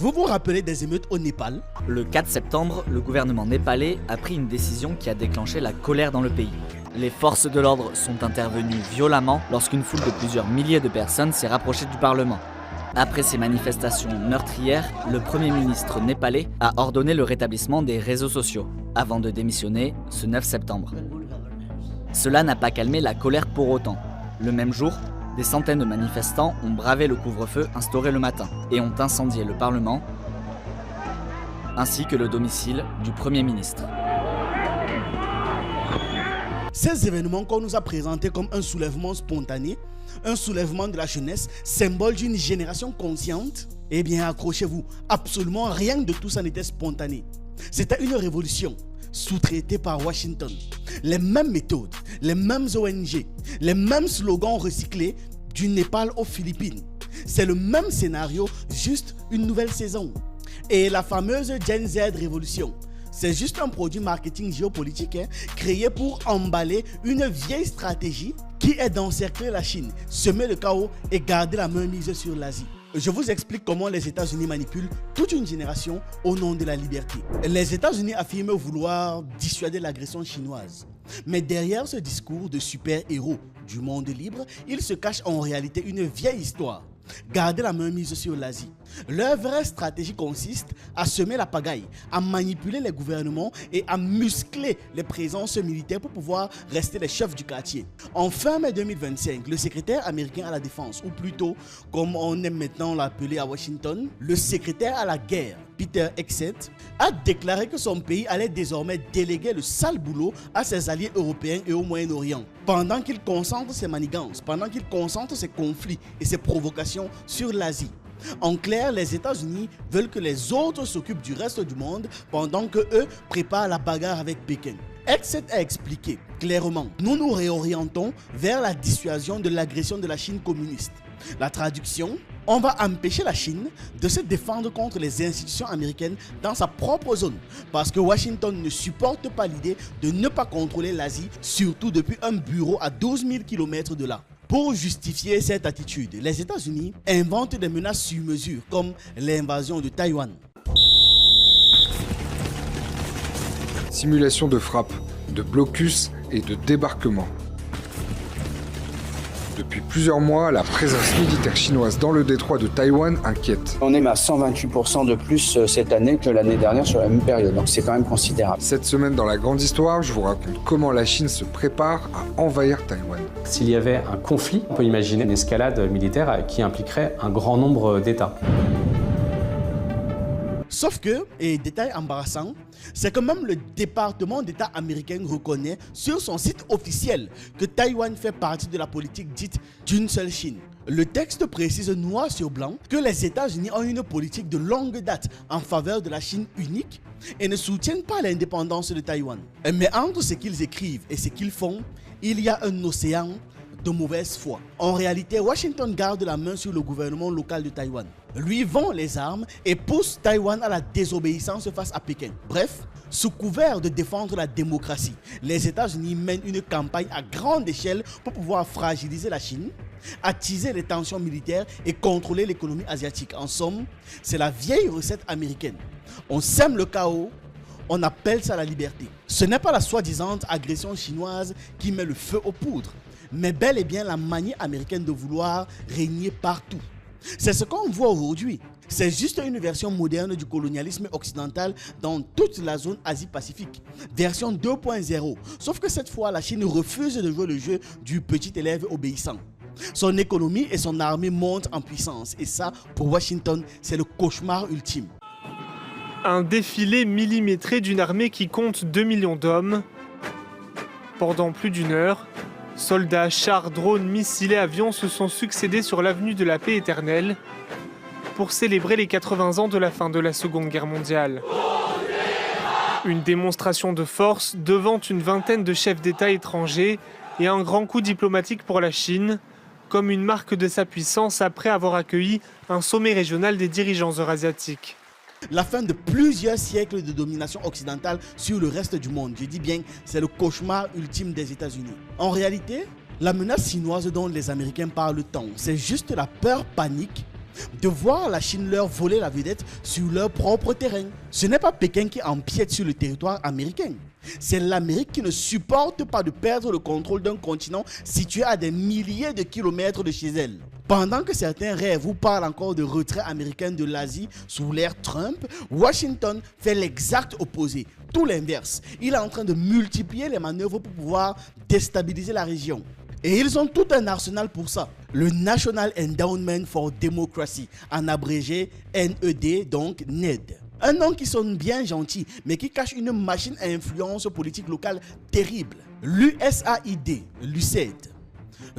Vous vous rappelez des émeutes au Népal? Le 4 septembre, le gouvernement népalais a pris une décision qui a déclenché la colère dans le pays. Les forces de l'ordre sont intervenues violemment lorsqu'une foule de plusieurs milliers de personnes s'est rapprochée du Parlement. Après ces manifestations meurtrières, le Premier ministre népalais a ordonné le rétablissement des réseaux sociaux, avant de démissionner ce 9 septembre. Cela n'a pas calmé la colère pour autant. Le même jour, des centaines de manifestants ont bravé le couvre-feu instauré le matin et ont incendié le Parlement, ainsi que le domicile du Premier ministre. Ces événements qu'on nous a présentés comme un soulèvement spontané, un soulèvement de la jeunesse, symbole d'une génération consciente, eh bien accrochez-vous, absolument rien de tout ça n'était spontané. C'était une révolution sous-traitée par Washington. Les mêmes méthodes, les mêmes ONG, les mêmes slogans recyclés du Népal aux Philippines. C'est le même scénario, juste une nouvelle saison. Et la fameuse Gen Z révolution, c'est juste un produit marketing géopolitique créé pour emballer une vieille stratégie qui est d'encercler la Chine, semer le chaos et garder la main mise sur l'Asie. Je vous explique comment les États-Unis manipulent toute une génération au nom de la liberté. Les États-Unis affirment vouloir dissuader l'agression chinoise. Mais derrière ce discours de super-héros du monde libre, il se cache en réalité une vieille histoire. Garder la main mise sur l'Asie. Leur vraie stratégie consiste à semer la pagaille, à manipuler les gouvernements et à muscler les présences militaires pour pouvoir rester les chefs du quartier. En fin mai 2025, le secrétaire américain à la défense, ou plutôt, comme on aime maintenant l'appeler à Washington, le secrétaire à la guerre, Peter Hegseth, a déclaré que son pays allait désormais déléguer le sale boulot à ses alliés européens et au Moyen-Orient. Pendant qu'il concentre ses manigances, pendant qu'il concentre ses conflits et ses provocations sur l'Asie. En clair, les États-Unis veulent que les autres s'occupent du reste du monde pendant que eux préparent la bagarre avec Pékin. Hegseth a expliqué clairement, nous nous réorientons vers la dissuasion de l'agression de la Chine communiste. La traduction, on va empêcher la Chine de se défendre contre les institutions américaines dans sa propre zone parce que Washington ne supporte pas l'idée de ne pas contrôler l'Asie, surtout depuis un bureau à 12 000 km de là. Pour justifier cette attitude, les États-Unis inventent des menaces sur mesure comme l'invasion de Taïwan. Simulation de frappe, de blocus et de débarquement. Depuis plusieurs mois, la présence militaire chinoise dans le détroit de Taïwan inquiète. On est à 128% de plus cette année que l'année dernière sur la même période, donc c'est quand même considérable. Cette semaine dans la grande histoire, je vous raconte comment la Chine se prépare à envahir Taïwan. S'il y avait un conflit, on peut imaginer une escalade militaire qui impliquerait un grand nombre d'États. Sauf que, et détail embarrassant, c'est que même le département d'État américain reconnaît sur son site officiel que Taïwan fait partie de la politique dite d'une seule Chine. Le texte précise noir sur blanc que les États-Unis ont une politique de longue date en faveur de la Chine unique et ne soutiennent pas l'indépendance de Taïwan. Mais entre ce qu'ils écrivent et ce qu'ils font, il y a un océan de mauvaise foi. En réalité, Washington garde la main sur le gouvernement local de Taïwan, lui vend les armes et pousse Taïwan à la désobéissance face à Pékin. Bref, sous couvert de défendre la démocratie, les États-Unis mènent une campagne à grande échelle pour pouvoir fragiliser la Chine, attiser les tensions militaires et contrôler l'économie asiatique. En somme, c'est la vieille recette américaine. On sème le chaos, on appelle ça la liberté. Ce n'est pas la soi-disant agression chinoise qui met le feu aux poudres, mais bel et bien la manie américaine de vouloir régner partout. C'est ce qu'on voit aujourd'hui. C'est juste une version moderne du colonialisme occidental dans toute la zone Asie-Pacifique. Version 2.0. Sauf que cette fois, la Chine refuse de jouer le jeu du petit élève obéissant. Son économie et son armée montent en puissance. Et ça, pour Washington, c'est le cauchemar ultime. Un défilé millimétré d'une armée qui compte 2 millions d'hommes. Pendant plus d'une heure, soldats, chars, drones, missiles et avions se sont succédés sur l'avenue de la paix éternelle pour célébrer les 80 ans de la fin de la Seconde Guerre mondiale. Une démonstration de force devant une vingtaine de chefs d'État étrangers et un grand coup diplomatique pour la Chine, comme une marque de sa puissance après avoir accueilli un sommet régional des dirigeants eurasiatiques. La fin de plusieurs siècles de domination occidentale sur le reste du monde. Je dis bien, c'est le cauchemar ultime des États-Unis. En réalité, la menace chinoise dont les Américains parlent tant, c'est juste la peur panique de voir la Chine leur voler la vedette sur leur propre terrain. Ce n'est pas Pékin qui empiète sur le territoire américain. C'est l'Amérique qui ne supporte pas de perdre le contrôle d'un continent situé à des milliers de kilomètres de chez elle. Pendant que certains rêvent ou parlent encore de retrait américain de l'Asie sous l'ère Trump, Washington fait l'exact opposé, tout l'inverse. Il est en train de multiplier les manœuvres pour pouvoir déstabiliser la région. Et ils ont tout un arsenal pour ça. Le National Endowment for Democracy, en abrégé NED, donc NED. Un nom qui sonne bien gentil, mais qui cache une machine à influence politique locale terrible. L'USAID, l'USAID,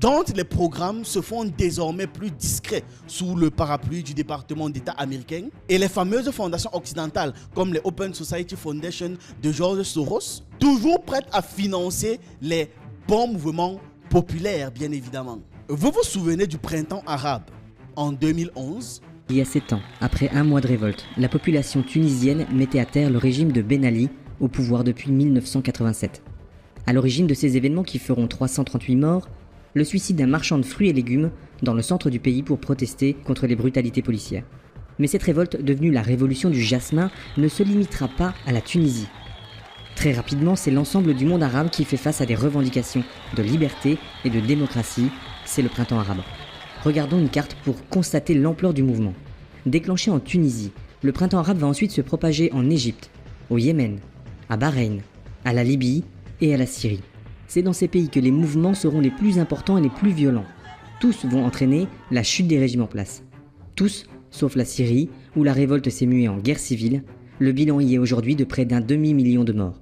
dont les programmes se font désormais plus discrets sous le parapluie du département d'État américain, et les fameuses fondations occidentales comme les Open Society Foundation de George Soros, toujours prêtes à financer les bons mouvements populaires, bien évidemment. Vous vous souvenez du printemps arabe en 2011 ? Il y a 7 ans, après un mois de révolte, la population tunisienne mettait à terre le régime de Ben Ali, au pouvoir depuis 1987. À l'origine de ces événements qui feront 338 morts, le suicide d'un marchand de fruits et légumes dans le centre du pays pour protester contre les brutalités policières. Mais cette révolte, devenue la révolution du jasmin, ne se limitera pas à la Tunisie. Très rapidement, c'est l'ensemble du monde arabe qui fait face à des revendications de liberté et de démocratie. C'est le printemps arabe. Regardons une carte pour constater l'ampleur du mouvement. Déclenché en Tunisie, le printemps arabe va ensuite se propager en Égypte, au Yémen, à Bahreïn, à la Libye et à la Syrie. C'est dans ces pays que les mouvements seront les plus importants et les plus violents. Tous vont entraîner la chute des régimes en place. Tous, sauf la Syrie, où la révolte s'est muée en guerre civile. Le bilan y est aujourd'hui de près d'1 demi-million de morts.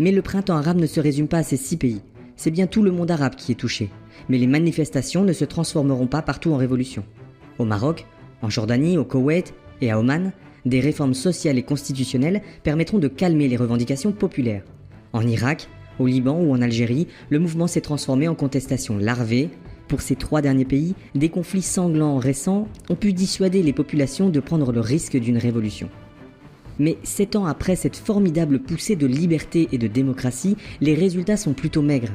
Mais le printemps arabe ne se résume pas à ces 6 pays. C'est bien tout le monde arabe qui est touché. Mais les manifestations ne se transformeront pas partout en révolution. Au Maroc, en Jordanie, au Koweït et à Oman, des réformes sociales et constitutionnelles permettront de calmer les revendications populaires. En Irak, au Liban ou en Algérie, le mouvement s'est transformé en contestation larvée. Pour ces 3 derniers pays, des conflits sanglants récents ont pu dissuader les populations de prendre le risque d'une révolution. Mais 7 ans après cette formidable poussée de liberté et de démocratie, les résultats sont plutôt maigres.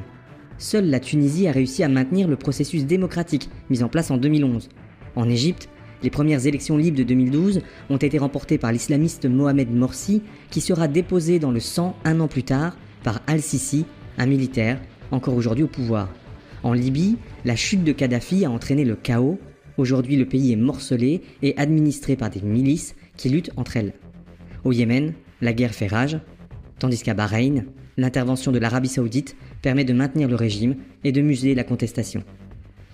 Seule la Tunisie a réussi à maintenir le processus démocratique mis en place en 2011. En Égypte, les premières élections libres de 2012 ont été remportées par l'islamiste Mohamed Morsi, qui sera déposé dans le sang 1 an plus tard par Al-Sisi, un militaire, encore aujourd'hui au pouvoir. En Libye, la chute de Kadhafi a entraîné le chaos. Aujourd'hui, le pays est morcelé et administré par des milices qui luttent entre elles. Au Yémen, la guerre fait rage, tandis qu'à Bahreïn, l'intervention de l'Arabie Saoudite permet de maintenir le régime et de museler la contestation.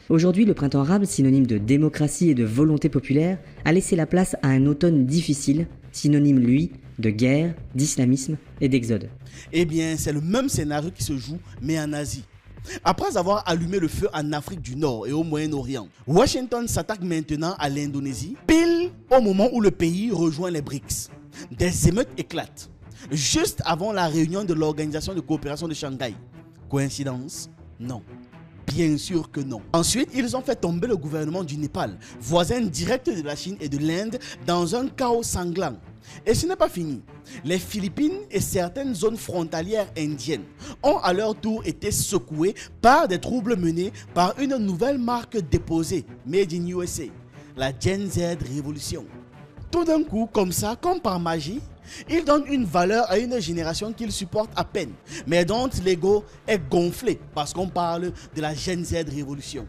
Aujourd'hui, le printemps arabe, synonyme de démocratie et de volonté populaire, a laissé la place à un automne difficile, synonyme, lui, de guerre, d'islamisme et d'exode. Eh bien, c'est le même scénario qui se joue, mais en Asie. Après avoir allumé le feu en Afrique du Nord et au Moyen-Orient, Washington s'attaque maintenant à l'Indonésie, pile au moment où le pays rejoint les BRICS. Des émeutes éclatent, juste avant la réunion de l'Organisation de coopération de Shanghai. Coïncidence? Non. Bien sûr que non. Ensuite, ils ont fait tomber le gouvernement du Népal, voisin direct de la Chine et de l'Inde, dans un chaos sanglant. Et ce n'est pas fini. Les Philippines et certaines zones frontalières indiennes ont à leur tour été secouées par des troubles menés par une nouvelle marque déposée, Made in USA, la Gen Z Révolution. Tout d'un coup, comme ça, comme par magie, ils donnent une valeur à une génération qu'ils supportent à peine, mais dont l'ego est gonflé parce qu'on parle de la Gen Z Révolution.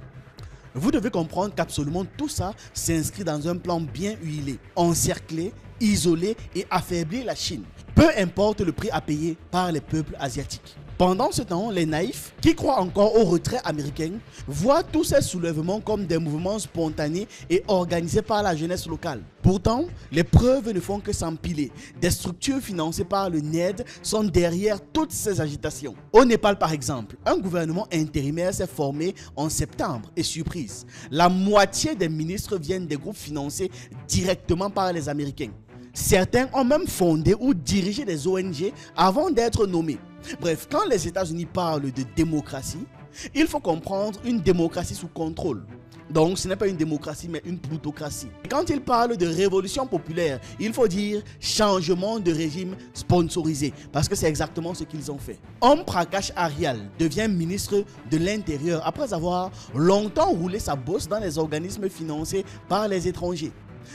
Vous devez comprendre qu'absolument tout ça s'inscrit dans un plan bien huilé, encercler, isoler et affaiblir la Chine, peu importe le prix à payer par les peuples asiatiques. Pendant ce temps, les naïfs, qui croient encore au retrait américain, voient tous ces soulèvements comme des mouvements spontanés et organisés par la jeunesse locale. Pourtant, les preuves ne font que s'empiler. Des structures financées par le NED sont derrière toutes ces agitations. Au Népal, par exemple, un gouvernement intérimaire s'est formé en septembre et surprise, la moitié des ministres viennent des groupes financés directement par les Américains. Certains ont même fondé ou dirigé des ONG avant d'être nommés. Bref, quand les États-Unis parlent de démocratie, il faut comprendre une démocratie sous contrôle. Donc ce n'est pas une démocratie mais une plutocratie. Quand il parle de révolution populaire, il faut dire changement de régime sponsorisé parce que c'est exactement ce qu'ils ont fait. Om Prakash Aryal devient ministre de l'Intérieur après avoir longtemps roulé sa bosse dans les organismes financés par les étrangers.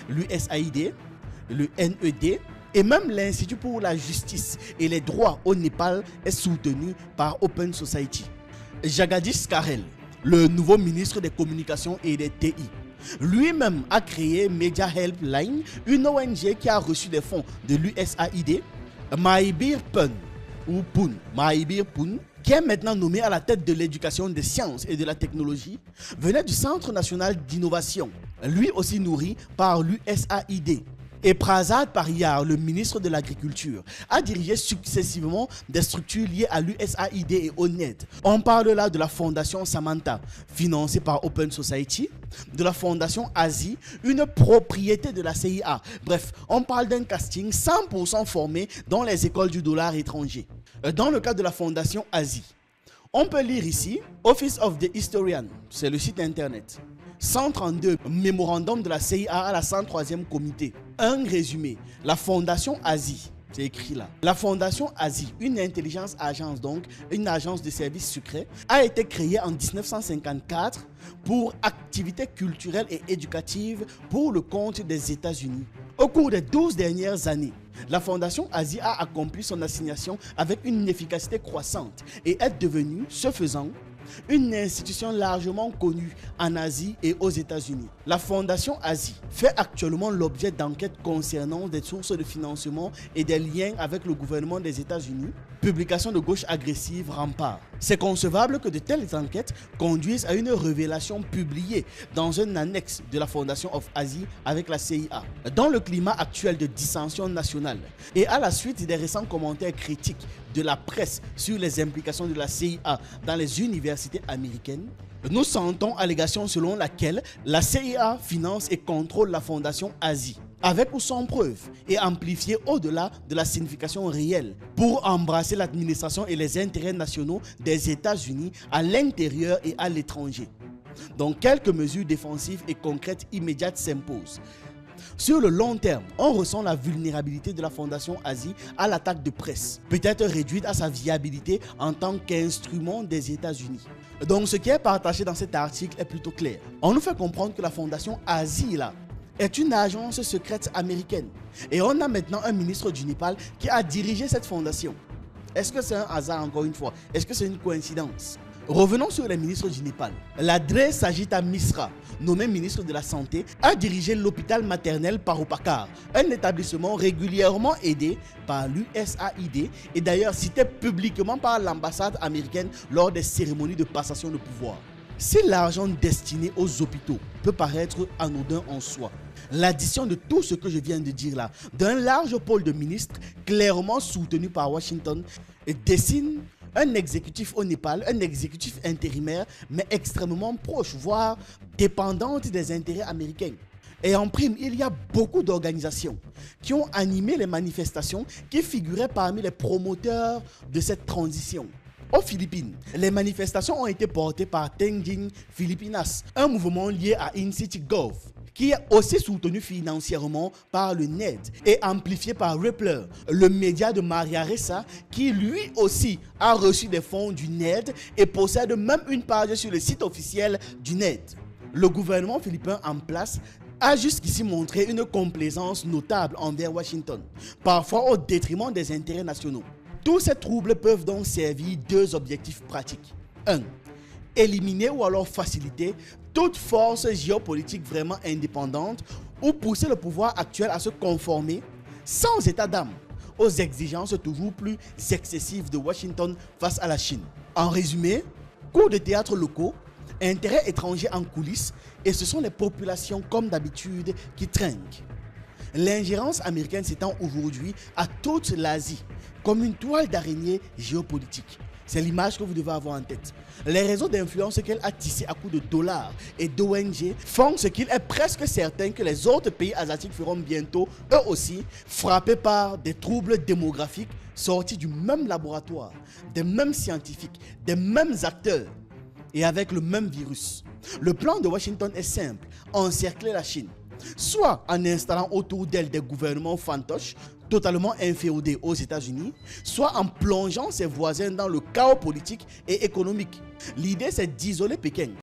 L'USAID, le NED et même l'Institut pour la justice et les droits au Népal est soutenu par Open Society. Jagadish Karel, le nouveau ministre des Communications et des TI, lui-même a créé Media Helpline, une ONG qui a reçu des fonds de l'USAID. Mahaibir Pun, qui est maintenant nommé à la tête de l'éducation des sciences et de la technologie, venait du Centre national d'innovation, lui aussi nourri par l'USAID. Et Prasad Pariyar, le ministre de l'Agriculture, a dirigé successivement des structures liées à l'USAID et au NED. On parle là de la fondation Samantha, financée par Open Society, de la fondation Asie, une propriété de la CIA. Bref, on parle d'un casting 100% formé dans les écoles du dollar étranger. Dans le cas de la fondation Asie, on peut lire ici Office of the Historian, c'est le site internet. 132 mémorandum de la CIA à la 103e comité. Un résumé. La Fondation Asie, c'est écrit là. La Fondation Asie, une intelligence agence donc, une agence de services secrets, a été créée en 1954 pour activités culturelles et éducatives pour le compte des États-Unis. Au cours des 12 dernières années, la Fondation Asie a accompli son assignation avec une efficacité croissante et est devenue, ce faisant, une institution largement connue en Asie et aux États-Unis. La Fondation Asie fait actuellement l'objet d'enquêtes concernant des sources de financement et des liens avec le gouvernement des États-Unis. Publication de gauche agressive Rempart. C'est concevable que de telles enquêtes conduisent à une révélation publiée dans un annexe de la Fondation of Asie avec la CIA. Dans le climat actuel de dissension nationale et à la suite des récents commentaires critiques de la presse sur les implications de la CIA dans les universités américaines, nous sentons allégation selon laquelle la CIA finance et contrôle la Fondation Asie, avec ou sans preuve, et amplifiée au-delà de la signification réelle, pour embrasser l'administration et les intérêts nationaux des États-Unis à l'intérieur et à l'étranger. Donc quelques mesures défensives et concrètes immédiates s'imposent. Sur le long terme, on ressent la vulnérabilité de la Fondation Asie à l'attaque de presse, peut-être réduite à sa viabilité en tant qu'instrument des États-Unis. Donc ce qui est partagé dans cet article est plutôt clair. On nous fait comprendre que la Fondation Asie là est une agence secrète américaine. Et on a maintenant un ministre du Népal qui a dirigé cette fondation. Est-ce que c'est un hasard encore une fois? Est-ce que c'est une coïncidence? Revenons sur les ministres du Népal. La Dre Sajita Misra, nommée ministre de la Santé, a dirigé l'hôpital maternel Paropakar, un établissement régulièrement aidé par l'USAID et d'ailleurs cité publiquement par l'ambassade américaine lors des cérémonies de passation de pouvoir. Si l'argent destiné aux hôpitaux peut paraître anodin en soi, l'addition de tout ce que je viens de dire là, d'un large pôle de ministres clairement soutenu par Washington, dessine un exécutif au Népal, un exécutif intérimaire, mais extrêmement proche, voire dépendante des intérêts américains. Et en prime, il y a beaucoup d'organisations qui ont animé les manifestations qui figuraient parmi les promoteurs de cette transition. Aux Philippines, les manifestations ont été portées par Tenging Filipinas, un mouvement lié à In-City Gov, qui est aussi soutenu financièrement par le NED et amplifié par Rappler, le média de Maria Ressa, qui lui aussi a reçu des fonds du NED et possède même une page sur le site officiel du NED. Le gouvernement philippin en place a jusqu'ici montré une complaisance notable envers Washington, parfois au détriment des intérêts nationaux. Tous ces troubles peuvent donc servir deux objectifs pratiques. 1. Éliminer ou alors faciliter toute force géopolitique vraiment indépendante ou pousser le pouvoir actuel à se conformer sans état d'âme aux exigences toujours plus excessives de Washington face à la Chine. En résumé, cours de théâtre locaux, intérêts étrangers en coulisses et ce sont les populations comme d'habitude qui trinquent. L'ingérence américaine s'étend aujourd'hui à toute l'Asie comme une toile d'araignée géopolitique. C'est l'image que vous devez avoir en tête. Les réseaux d'influence qu'elle a tissés à coups de dollars et d'ONG font ce qu'il est presque certain que les autres pays asiatiques feront bientôt, eux aussi, frappés par des troubles démographiques sortis du même laboratoire, des mêmes scientifiques, des mêmes acteurs. et avec le même virus. Le plan de Washington est simple, encercler la Chine, soit en installant autour d'elle des gouvernements fantoches totalement inféodés aux États-Unis, soit en plongeant ses voisins dans le chaos politique et économique. L'idée, c'est d'isoler Pékin.